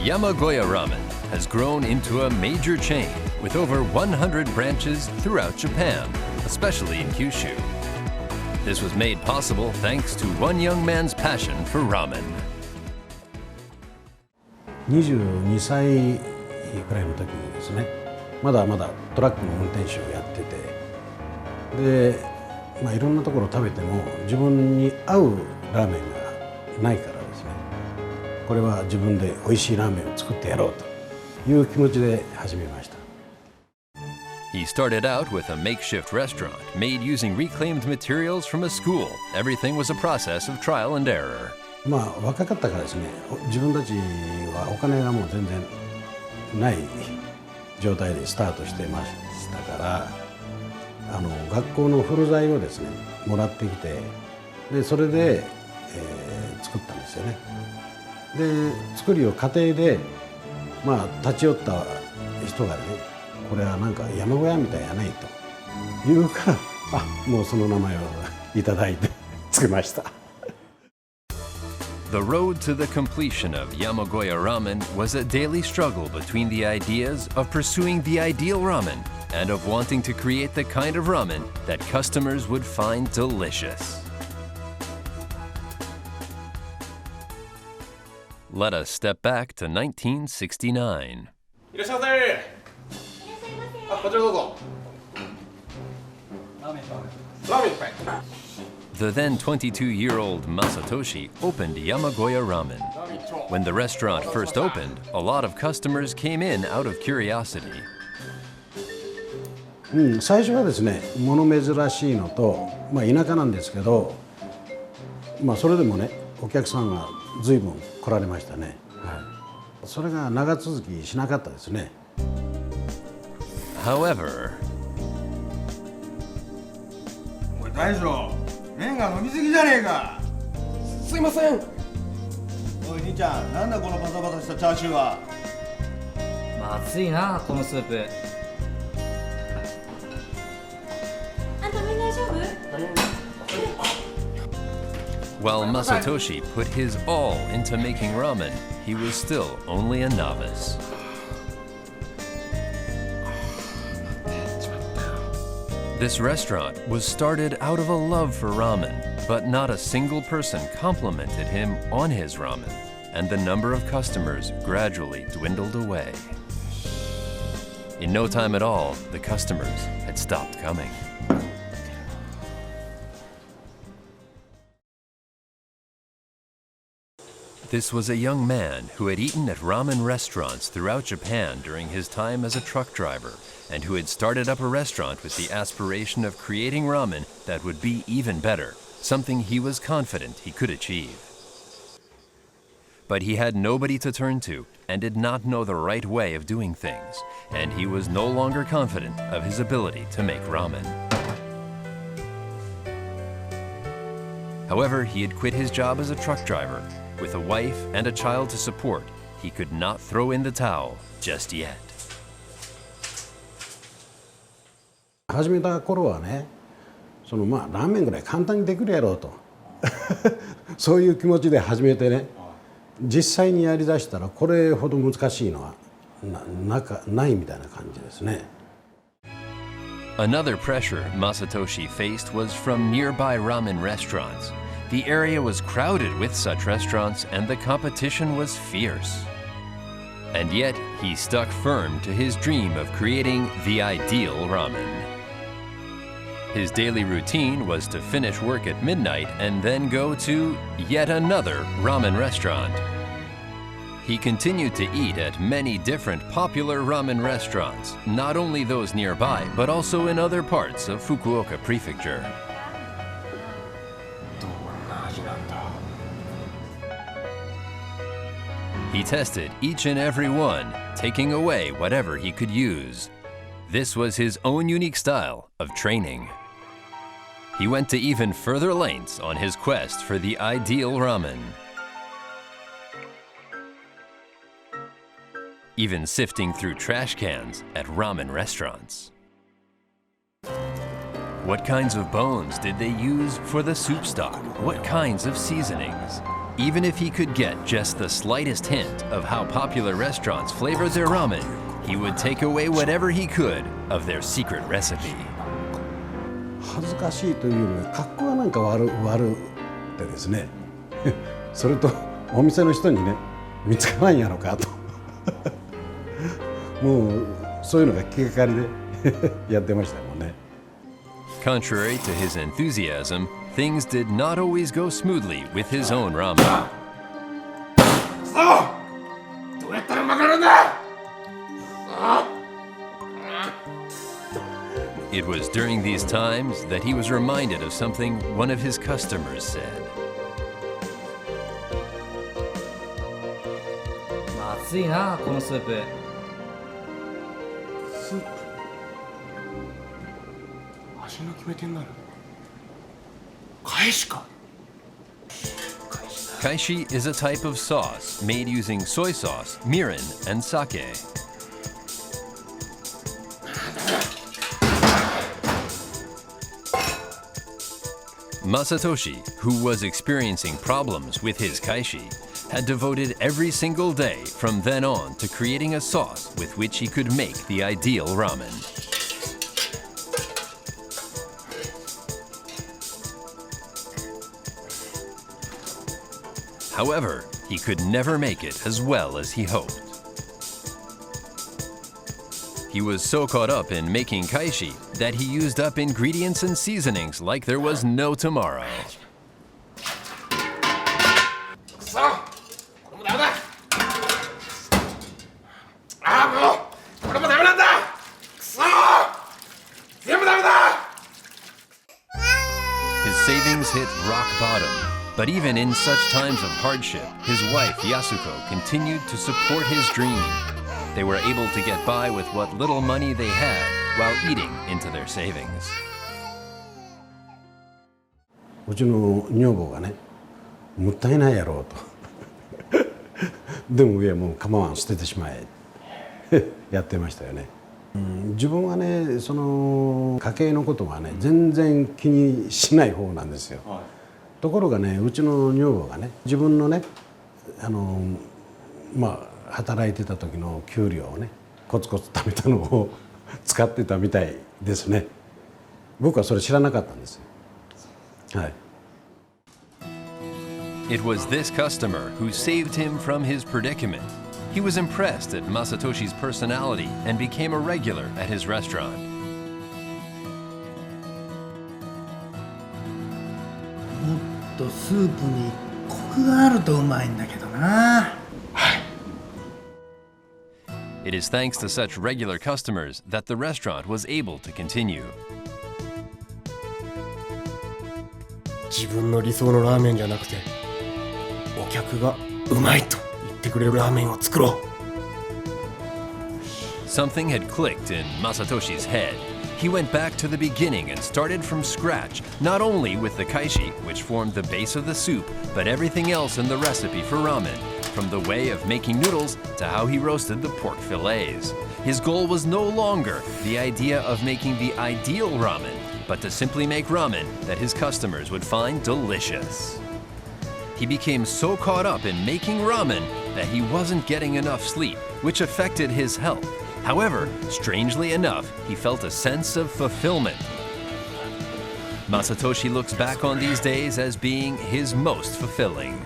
YAMAGOYA Ramen has grown into a major chain with over 100 branches throughout Japan, especially in Kyushu. This was made possible thanks to one young man's passion for ramen. 22歳くらいの時にですね、まだまだトラックの運転手をやってて、で、いろんなところ食べても自分に合うラーメンがないからですね、これは自分で美味しいラーメンを作ってやろうという気持ちで始めました。He started out with a makeshift restaurant made using reclaimed materials from a school. Everything was a process of trial and error. 若かったからですね、自分たちはお金がもう全然ない状態でスタートしてましたから、学校の古材をですねもらってきて、でそれで、作ったんですよね。で作りを家庭で立ち寄った人がね、これはなんか山小屋みたいやないと言うから、もうその名前をいただいてつけました。The road to the completion of YAMAGOYA Ramen was a daily struggle between the ideas of pursuing the ideal ramen and of wanting to create the kind of ramen that customers would find delicious. Let us step back to 1969. いらっしゃいませ。こちらどうぞ。ラーメンいっぱい。The then 22-year-old Masatoshi opened YAMAGOYA Ramen. When the restaurant first opened, a lot of customers came in out of curiosity. 最初はですね、物珍しいのと、田舎なんですけど、それでもね、お客さんが随分来られましたね。それが長続きしなかったですね。However, おい大将、麺が飲みすぎじゃねえか。すいません。おい兄ちゃん、なんだこのパサパサしたチャーシューは。まずいなこのスープ。あんた麺大丈夫while Masatoshi put his all into making ramen, he was still only a novice. This restaurant was started out of a love for ramen, but not a single person complimented him on his ramen, and the number of customers gradually dwindled away. In no time at all, the customers had stopped coming. This was a young man who had eaten at ramen restaurants throughout Japan during his time as a truck driver, and who had started up a restaurant with the aspiration of creating ramen that would be even better, something he was confident he could achieve. But he had nobody to turn to and did not know the right way of doing things, and he was no longer confident of his ability to make ramen. However, he had quit his job as a truck driver. With a wife and a child to support, he could not throw in the towel just yet. 始めた頃はね、ラーメンぐらい簡単にできるやろうとそういう気持ちで始めてね、実際にやりだしたらこれほど難しいのはないみたいな感じですね。Another pressure Masatoshi faced was from nearby ramen restaurants. The area was crowded with such restaurants and the competition was fierce. And yet, he stuck firm to his dream of creating the ideal ramen. His daily routine was to finish work at midnight and then go to yet another ramen restaurant. He continued to eat at many different popular ramen restaurants, not only those nearby, but also in other parts of Fukuoka Prefecture. He tested each and every one, taking away whatever he could use. This was his own unique style of training. He went to even further lengths on his quest for the ideal ramen. Even sifting through trash cans at ramen restaurants. What kinds of bones did they use for the soup stock? What kinds of seasonings? Even if he could get just the slightest hint of how popular restaurants flavored their ramen, he would take away whatever he could of their secret recipe. 恥ずかしいというより格好がなんか悪ってですねそれとお店の人にね見つからんやろかともうそういうのが気がかりでやってましたもんね。 Contrary to his enthusiasm, things did not always go smoothly with his own ramen. どうやったらうまくなるんだ。 It was during these times that he was reminded of something one of his customers said. まずいなこのスープ。スープ。味の決め手になる。返しか。 Kaishi is a type of sauce made using soy sauce, mirin, and sake. Masatoshi, who was experiencing problems with his kaishi, had devoted every single day from then on to creating a sauce with which he could make the ideal ramen. However, he could never make it as well as he hoped. He was so caught up in making kaishi that he used up ingredients and seasonings like there was no tomorrow. くそ、これもダメだ。ああもう、これもダメなんだ。くそ、全部ダメだ。 His savings hit rock bottom, but even in such times of hardship, his wife Yasuko continued to support his dream. They were able to get by with what little money they had while eating into their savings. うちの女房がねもったいないやろうとでもいやもう構わん捨ててしまえやってましたよね。自分はねその家計のことはね全然気にしない方なんですよ。ところがねうちの女房がね自分のね働いてた時の給料をねコツコツ貯めたのを使ってたみたいですね。僕はそれ知らなかったんですよ。はい。 It was this customer who saved him from his predicament. He was impressed at Masatoshi's personality and became a regular at his restaurant. もっとスープにコクがあるとうまいんだけどな。 It is thanks to such regular customers that the restaurant was able to continue. 自分の理想のラーメンじゃなくて、お客がうまいと言ってくれるラーメンを作ろう。 Something had clicked in Masatoshi's head. He went back to the beginning and started from scratch, not only with the kaishi, which formed the base of the soup, but everything else in the recipe for ramen, from the way of making noodles to how he roasted the pork fillets. His goal was no longer the idea of making the ideal ramen, but to simply make ramen that his customers would find delicious. He became so caught up in making ramen that he wasn't getting enough sleep, which affected his health. However, strangely enough, he felt a sense of fulfillment. Masatoshi looks back on these days as being his most fulfilling.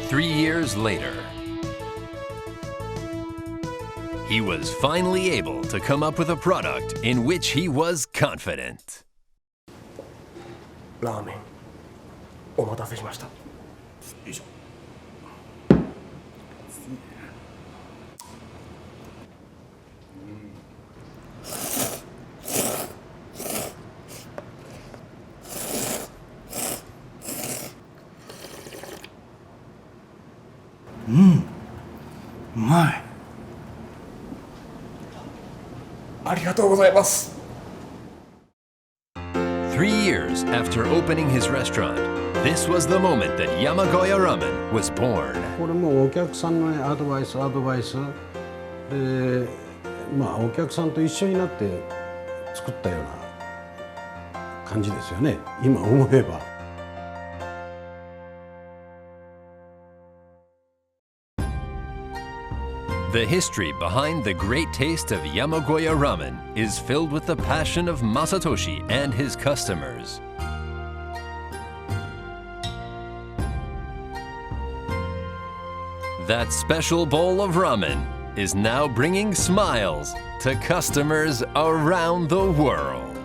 3 years later, he was finally able to come up with a product in which he was confident. ラーメン、お待たせしました。よいしょ。うまい。ありがとうございます。 3 years after opening his restaurant, this was the moment that YAMAGOYA Ramen was born. これもお客さんの、ね、アドバイスでお客さんと一緒になって作ったような感じですよね今思えば。The history behind the great taste of Yamagoya ramen is filled with the passion of Masatoshi and his customers. That special bowl of ramen is now bringing smiles to customers around the world.